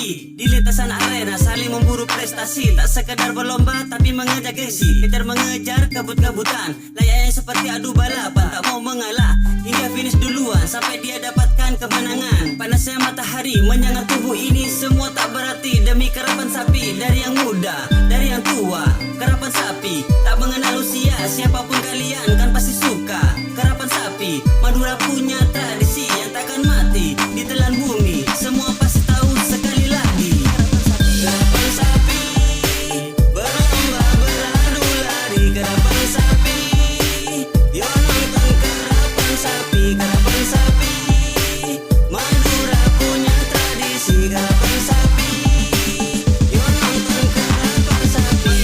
lagi di lintasan arena, saling memburu prestasi. Tak sekedar berlomba tapi mengejar gengsi, kejar mengejar kabut-kabutan, layaknya seperti adu balapan. Tak mau mengalah hingga finish duluan sampai dia dapatkan kemenangan. Panasnya matahari menyangat tubuh ini, semua tak berarti demi karapan sapi. Dari yang muda, dari yang tua, karapan sapi tak mengenal usia. Siapapun kalian kan pasti suka karapan sapi. Madura punya tradisi yang takkan mati ditelan bumi, semua pasti tahu sekali lagi. Karapan sapi berlomba beradu lari, karapan sapi. Yo nonton karapan sapi, karapan sapi. Madura punya tradisi, karapan sapi. Yo nonton karapan sapi.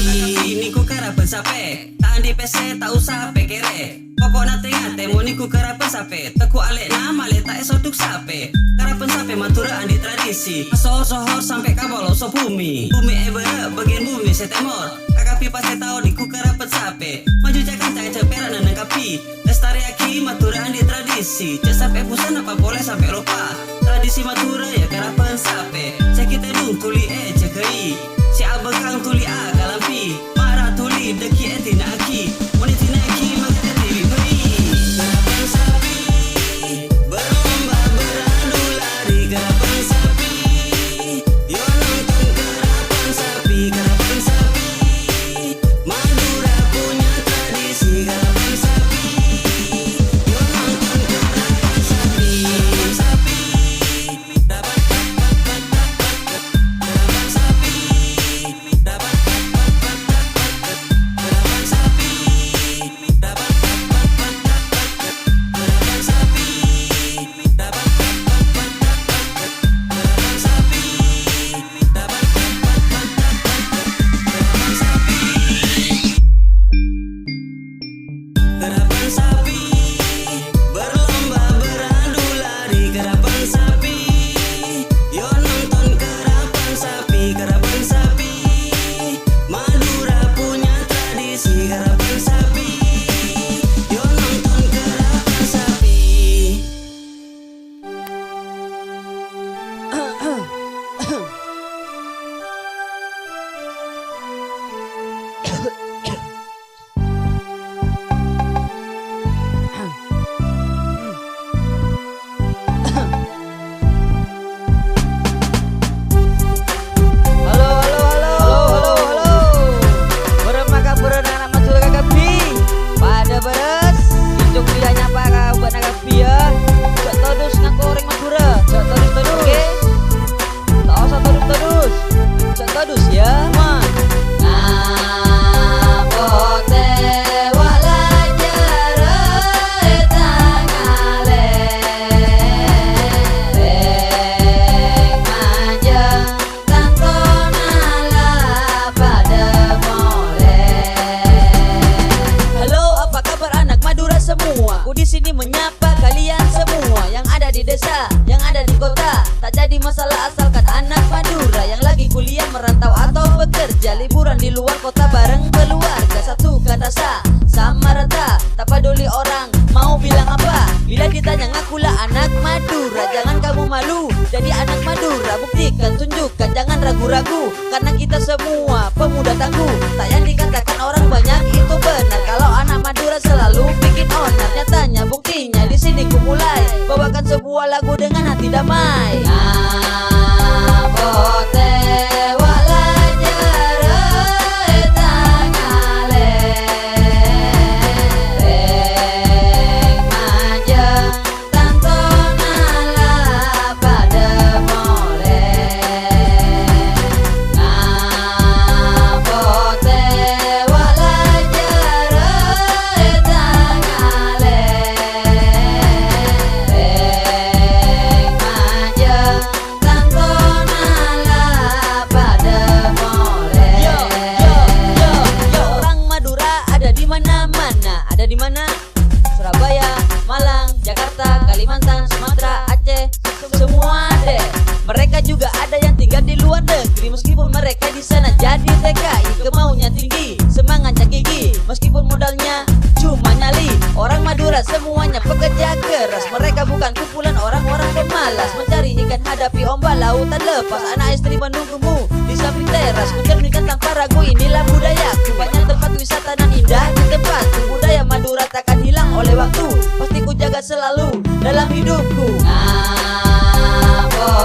Ini ku karapan sapi, tak di PC tak usah pekere. Pokok nate-ngate mau niku karapan sape, teku alek nama le tak esoduk sape. Karapan sape matura andi tradisi, sohor-sohor sampai kabalo so bumi. Bumi ebere bagian bumi setemor, kakapi pasti tahu niku karapan sape. Maju Jakarta ceperan dan kapi, lestari aki matura andi tradisi. Cek sape busan apa boleh sampai lupa, tradisi matura ya karapan sape. Cek kita dung tuli cekai, si abekang tuli kalampi, marah tuli deki etina aki, monitina aki makanya tiri beri. Karapan sapi berlomba beradu lari, karapan sapi. Yo nonton karapan sapi, karapan sapi. Madura punya tradisi, karapan sapi. Yo nonton karapan sapi, karapan sapi. Dapat karapan sapi, dapat karapan sapi, dapat karapan sapi, dapat karapan sapi, dapat karapan sapi. Karapan sapi berlomba beradu lari, karapan sapi. Yo nonton karapan sapi, karapan sapi. Madura punya tradisi, karapan sapi. Yo nonton karapan sapi. Beremaka berenang anak Madura kagapi. Pada beres, tunjuk dia nyapa kau buat kagapi ya. Cok todus ngakoreng Madura. Cok todus todus. Oke. Tak usah todus todus. Cok todus ya. Ma. Napote walajara etangale. Reng manjang tantonala pada mole. Halo, apa kabar anak Madura semua? Aku di sini menyapa kalian semua yang ada di desa, yang ada di kota. Tak jadi masalah asalkan anak Madura yang lagi kuliah, merantau atau bekerja, liburan di luar kota bareng keluarga. Satu kata sama rata, tak peduli orang mau bilang apa. Bila ditanya ngakulah anak Madura, jangan kamu malu jadi anak Madura. Buktikan, tunjukkan, jangan ragu-ragu, karena kita semua pemuda tangguh. Tak yang dikatakan orang banyak itu benar, kalau anak Madura selalu bikin onar. Nyatanya buktinya di sini ku mulai bawakan sebuah lagu dengan hati damai. Napote walajara etangale. Reng manjang tantonala pada mole. Napote walajara etangale. Reng manjang tantonala pada mole. Yo, orang Madura ada di mana-mana. Ada di mana? Surabaya, Malang, Jakarta, Kalimantan, Sumatera, Aceh, semua deh. Mereka juga ada yang tinggal di luar negeri, meskipun mereka di sana jadi TKI. Kemaunya tinggi, semangatnya gigi, meskipun modalnya cuma nyali. Orang Madura semuanya pekerja keras, mereka bukan kumpulan orang-orang pemalas. malas mencari ikan hadapi ombak lautan lepas. Anak istri menunggumu di samping teras. Ku cerminkan tanpa ragu, inilah budayaku. Banyak tempat wisata dan indah di tempatku. Budaya Madura takkan hilang oleh waktu, pasti ku jaga selalu dalam hidupku. Ngapote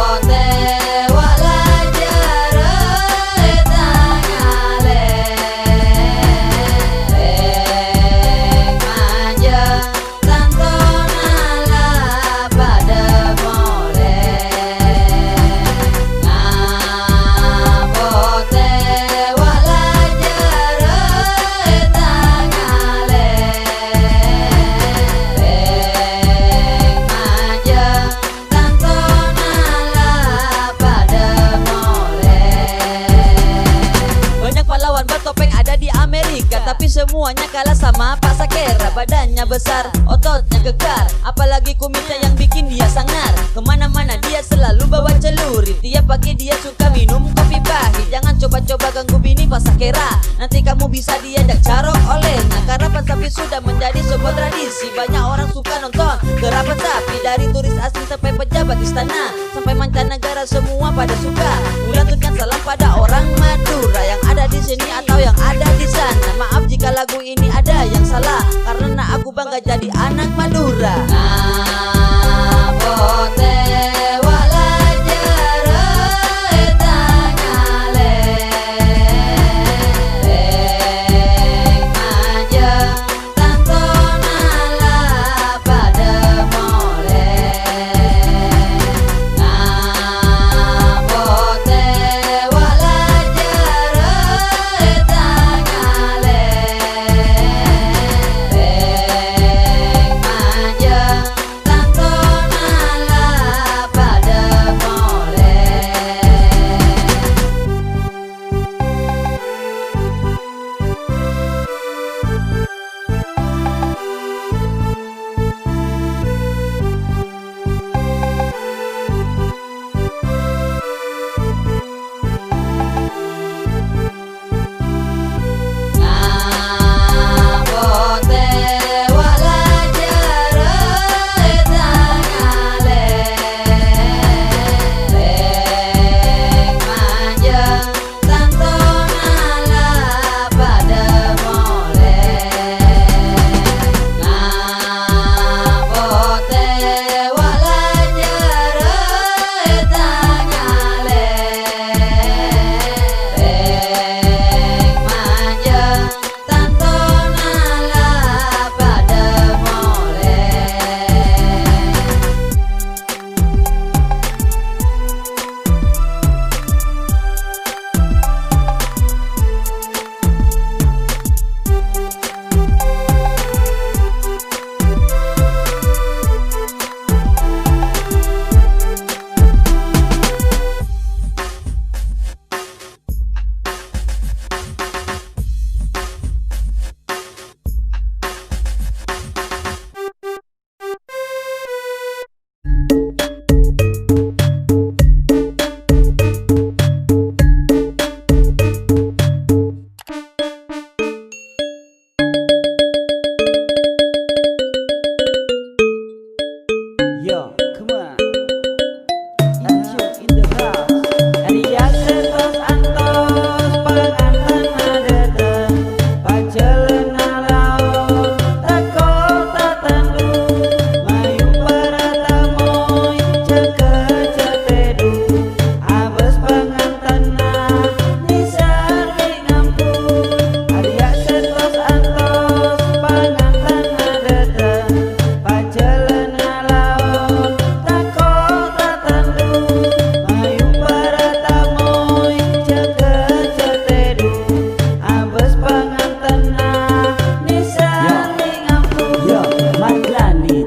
tapi semuanya kalah sama Pak Sakera. Badannya besar, ototnya kekar, apalagi kumisnya yang bikin dia sangar. Kemana-mana dia selalu bawa celurit, tiap pagi dia suka minum kopi pahit. Jangan coba-coba ganggu bini Pak Sakera, nanti kamu bisa diajak carok olehnya. Karapan sapi sudah menjadi sebuah tradisi, banyak orang suka nonton karapan sapi. Dari turis asing sampai pejabat istana, sampai mancanegara semua pada suka. Ulanturkan salam pada orang Madura yang ada di sini atau yang ada di sana. Maaf jika lagu ini ada yang salah, karena aku bangga jadi anak Madura. Ngapote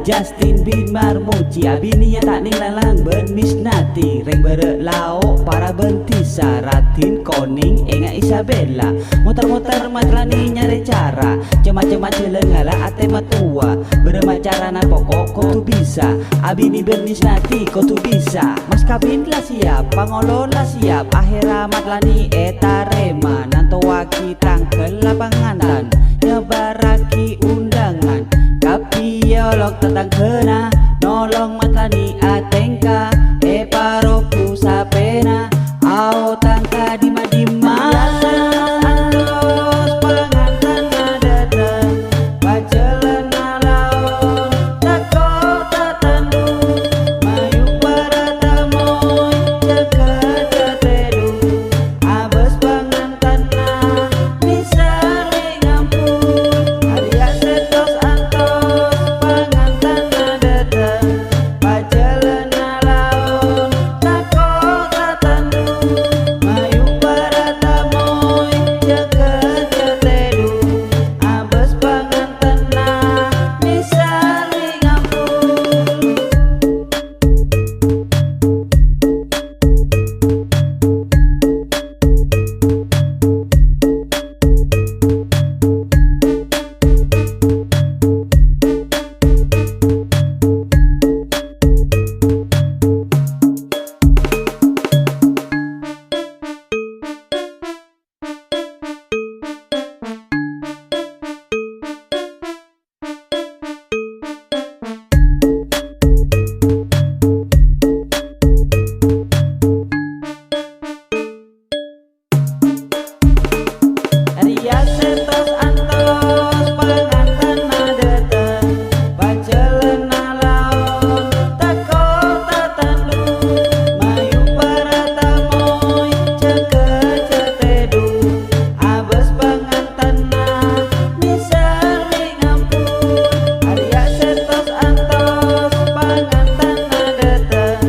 Justin bin Marmuci abininya tak ning lalang benis nati reng bere lauk para bentisa ratin koning enga Isabella muter-muter matlani nyari cara cema-cema celengala ate matua berema carana pokok kau tu bisa abini benis nati kau tu bisa mas kabin lah siap pangolon lah siap akhira matlani eta rema nanto waki tangkel lapangan nyebaraki undangan kapiolok tentang kena nolong mata ni atengka paroku sapena ao tangka dima-dima andos pangantan datang pacelana laon tako tatandu mayu para tamoy jaga jatedu abes pangantana misari ngampun Arya setos antos pangantana datang pacelana laon tako tatandu mayu para tamoy jaga jatedu abes pangantana misari ngampun Arya setos antos pangantana datang pacelana laon tako tatandu mayu para tamoy jaga jatedu abes pangantana misari ngampun Arya setos antos pangantana datang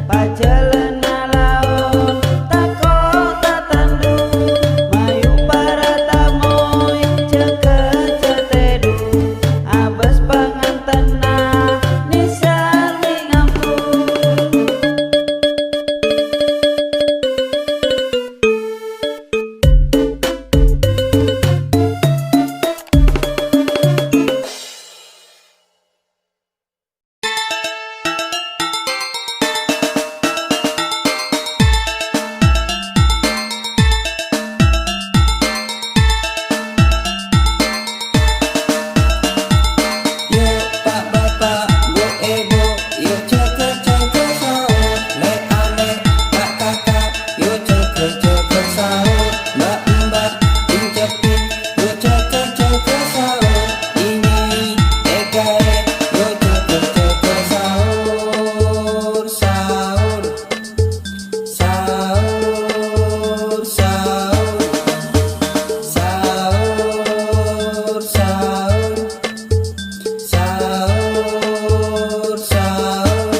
pacelana laon tako tatandu mayu para tamoy jaga jatedu abes pangantana nisari ngampun Yo pak bapak, bu ibu, yo jaga-jaga sahur. Le ale, kak kakak, yo jaga-jaga sahur. Mbak-mbak, incepin, yo jaga-jaga sahur. Inyai, ekae, yo jaga-jaga sahur. Sahur, sahur, sahur, sahur, sahur. Sahur, sahur.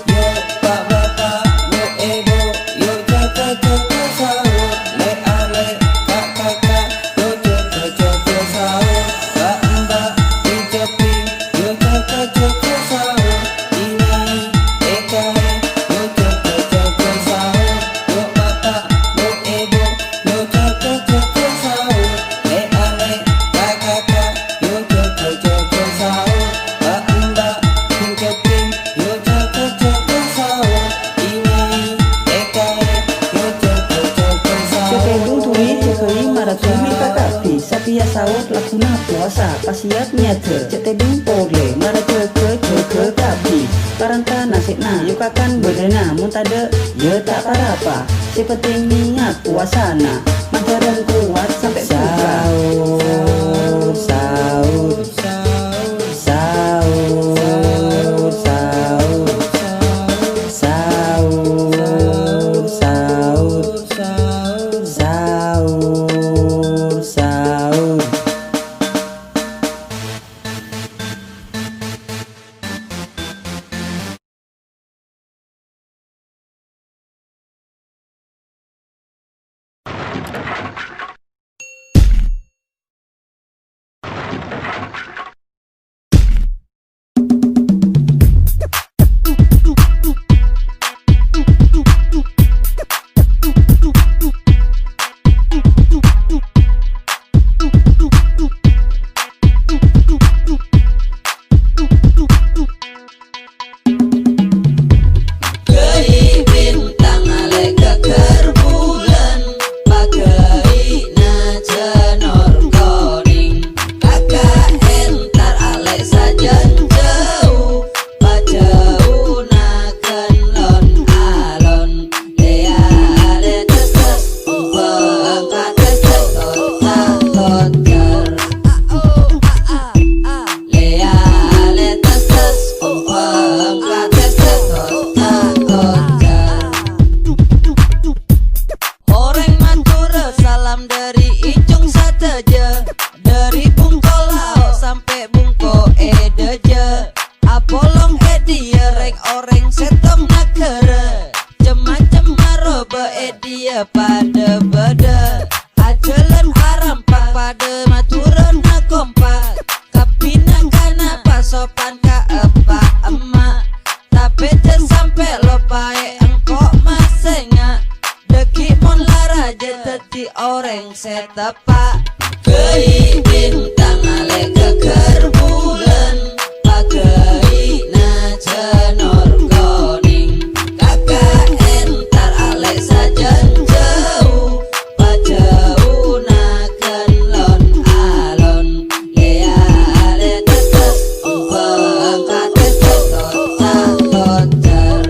Yo pak bapak, bu ibu, yo jaga-jaga sahur. Le ale, kak kakak, yo jaga-jaga sahur. Mbak-mbak, incepin, yo jaga-jaga sahur. Inyai, ekae, yo jaga-jaga sahur. Yo bapak, bu ibu, yo jaga-jaga sahur. Le ale, kak kakak, yo jaga-jaga sahur. Mbak-mbak, incepin, yo jaga-jaga sahur. Inyai, ekae, yo jaga-jaga sahur. Cekedu turi cekei maratumi kakapi sapia saut lakuna puasa pasiat nyate cetedu pole mara ceke kapi karanta nasikna yukakan bedena muntade ye tak parapa sepenting niat puasana mancaran kuat sampai sahur sahur sahur sahur sahur sahur sahur sahur. orang setong nakere Cemacem haroba dia pada beda Ajalan arampak pada maturan na kompak Kapinang kana pasopan ka epak emak Tapi jen sampai lopai engkok masenga Deki mon laraja teti orang setepak Kei bintang ale keker bulan Pakai na cenor koning Kakak entar ale sajen jauh Pajauh na kenlon alon Lea ale tetes Pengkat tetes Totak tocer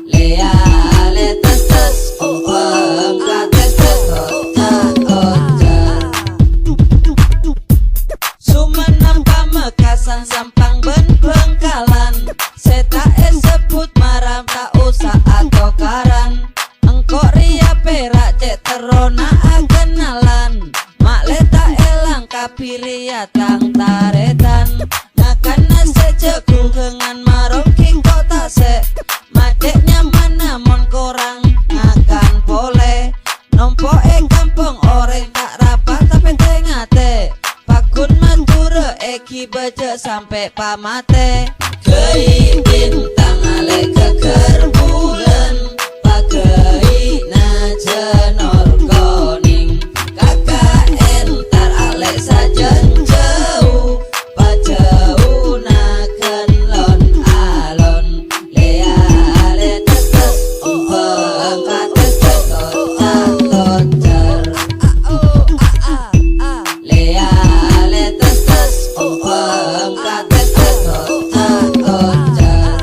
Lea ale tetes Pengkat tetes Totak tocer Sumenep Pamekasan sampang ben Bengkalan Seta sebut maram tak usah atau karan Engkok ria perak cek terona kenalan Mak leta elang kapiria tang taretan Nakana sejekung kengan marong king kota se Maceknya mana mon korang ngakan boleh Nompo kampung orang tak rapat tapi tengate Pakun mantura eki baja sampai pamate Kei bintang ale keker bulan Pakai na cenor koning Kakak entar ale sajen jauh Pajauh na kenlon alon Lea ale tetes Pengkat tetes Totak tocer Lea ale tetes Pengkat tetes Totak tocer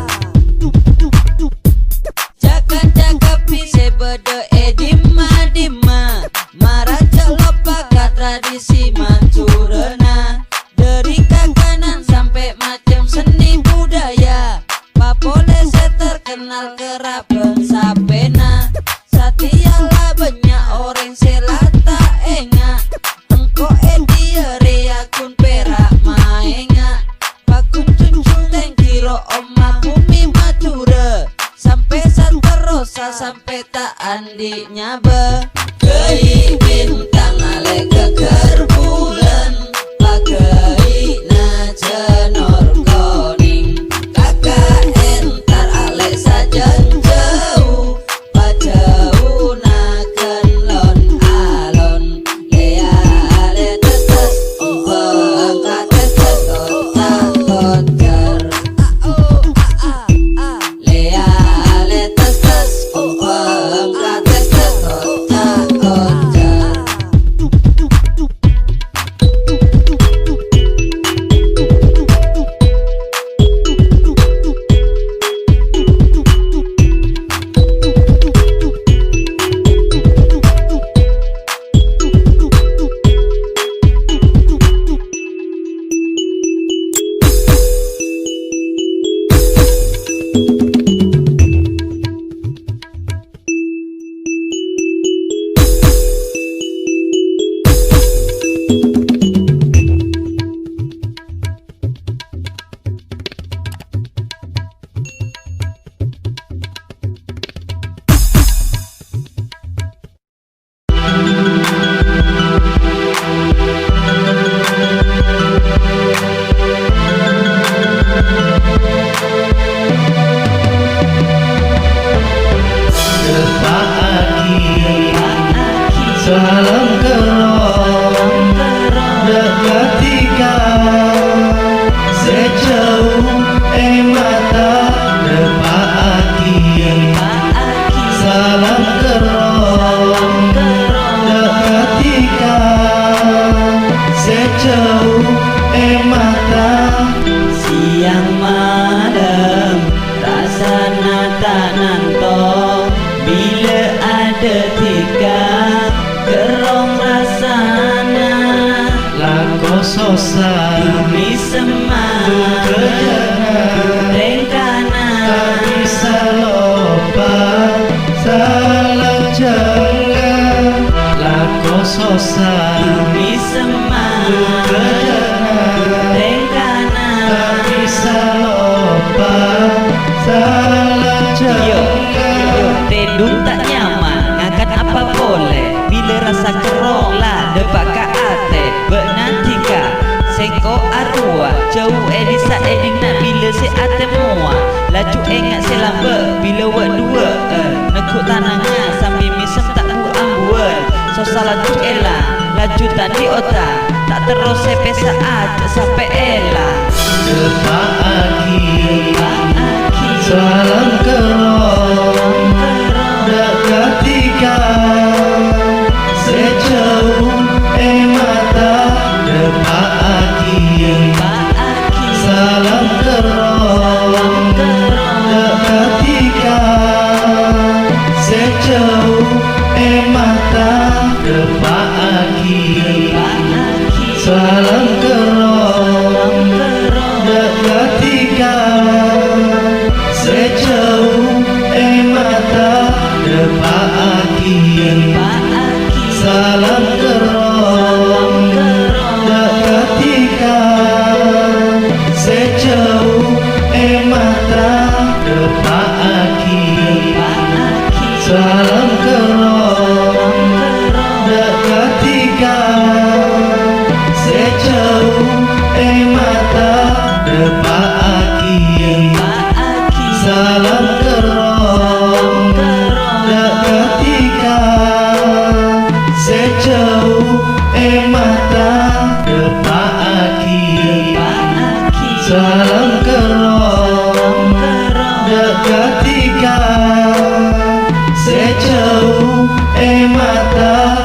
Jaga-jaga pise bede dima-dima Maraja lopakat tradisi mancurena Dari kakanan sampai macam seni budaya Papole se terkenal kerap sapena Satialah banyak orang selata enga Engko dia rea kun perak maenga Pakun tunjung tengkiro oma bumi matura Sampai santerosa sampai tak andi nyaba Kei bintang ale keker bulan Pakai na cenor koning Kakak entar ale sajen jauh Pajauh na kenlon alon Lea ale tetes Pengkat tetes Totak tocer Lea ale tetes Pengkat tetes Totak tocer Salam kerong Deketika Sejauh mata Depaaki Salam kerong Deketika Sejauh mata Siang malam rasana tak nanto Bila ada tika kerong rasana Lako sosa Bumi semar Rengkana Tak bisa lupa Salam jangan Lako sosa Bumi semar Rengkana Tak bisa lupa jauh edisa eding nak bila se atemua laju ingat se lambat bila wak dua nekuk tanangan sambil misem tak buang buat so salah tu elah laju tak di otak tak terus sepe saat sampai elah Pagi salam kerong dekat tiga sejauh mata pagi salam kerong dekat tiga sejauh mata pagi salam kerong dekat tiga sejauh mata pagi salam kerong dekat tiga sejauh mata pagi salam kerong dekat tiga sejauh mata pagi salam kerong dekat tiga sejauh mata pagi salam kerong dekat tiga sejauh mata.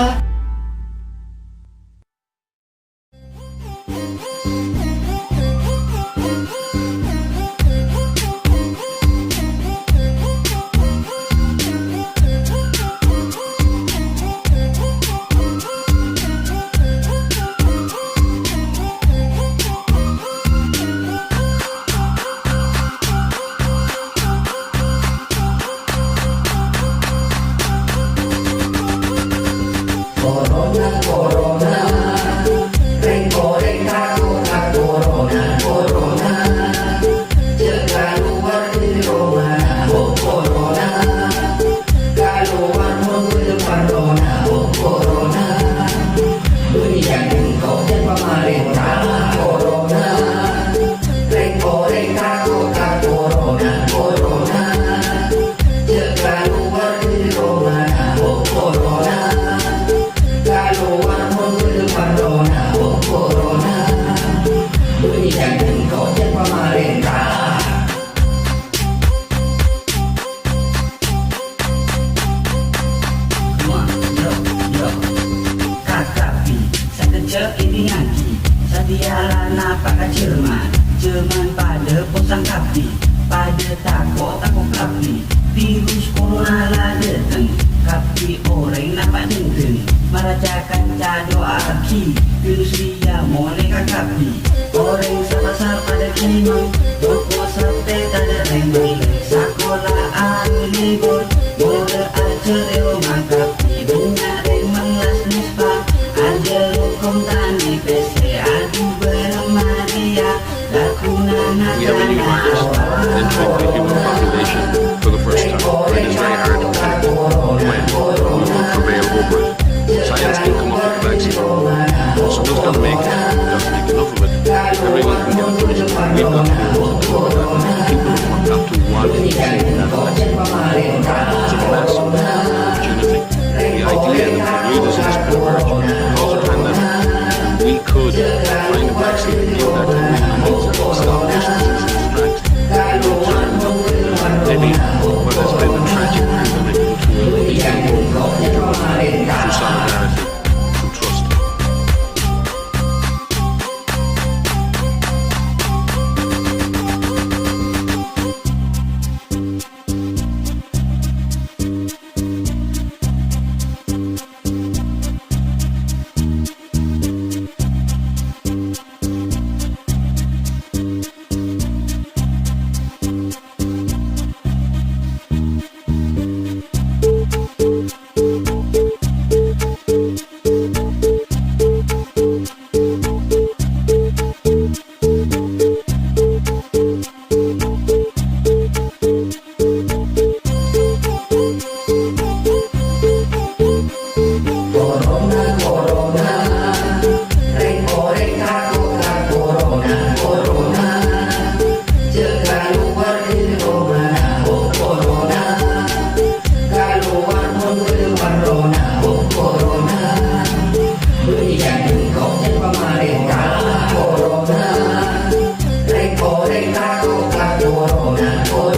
Jerman pada posang kapi pada takut kapi virus corona lah datang kapi orang nampak dengdeng merajakan doa aki virus dia mulai kapi orang sebesar pada kimang toko sampai tak ada rembang sekolahan libur mula ajar rumah kapi dengar remang las nisbah ajar hukum tani pese adu bermaria. We have a new virus entering the human population for the first time. It is very hard to predict when we will prevail over it. Science can come up with a vaccine. So just don't make enough of it. Everyone can get it. We've got to be able to do that. People have got to want to see that vaccine. It's a massive opportunity. The idea that the new disease could emerge because of pandemic, we could find a vaccine and give that to people and stop this disease in its tracks. Maybe what has been a tragic pandemic into a beacon through solidarity, through trust. Oi